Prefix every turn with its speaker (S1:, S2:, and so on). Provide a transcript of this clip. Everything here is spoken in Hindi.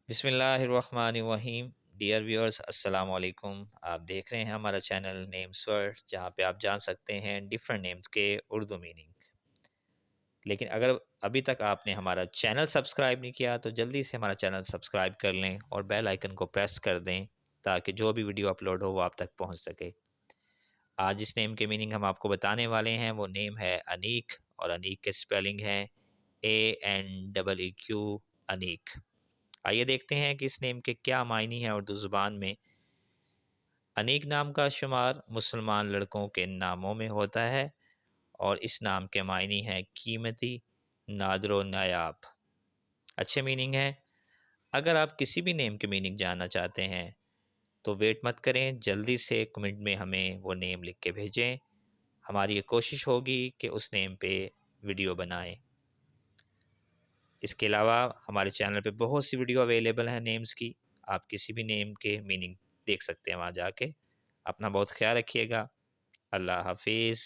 S1: बिस्मिल्लाहिर्रहमानिर्रहीम। डियर व्यूअर्स, अस्सलाम वालेकुम। आप देख रहे हैं हमारा चैनल नेम्स वर्ल्ड, जहाँ पे आप जान सकते हैं डिफरेंट नेम्स के उर्दू मीनिंग। लेकिन अगर अभी तक आपने हमारा चैनल सब्सक्राइब नहीं किया तो जल्दी से हमारा चैनल सब्सक्राइब कर लें और बेल आइकन को प्रेस कर दें ताकि जो भी वीडियो अपलोड हो वो आप तक पहुँच सके। आज इस नेम के मीनिंग हम आपको बताने वाले हैं। वो नेम है अनीक, और अनीक के स्पेलिंग है ANEEQ, अनीक। आइए देखते हैं कि इस नेम के क्या मायने हैं उर्दू ज़ुबान में। अनीक नाम का शुमार मुसलमान लड़कों के नामों में होता है और इस नाम के मायने हैं कीमती, नादरो नायाब। अच्छे मीनिंग है। अगर आप किसी भी नेम के मीनिंग जानना चाहते हैं तो वेट मत करें, जल्दी से कमेंट में हमें वो नेम लिख के भेजें। हमारी ये कोशिश होगी कि उस नेम पे वीडियो बनाएं। इसके अलावा हमारे चैनल पे बहुत सी वीडियो अवेलेबल हैं नेम्स की। आप किसी भी नेम के मीनिंग देख सकते हैं वहाँ जाके। अपना बहुत ख्याल रखिएगा। अल्लाह हाफिज़।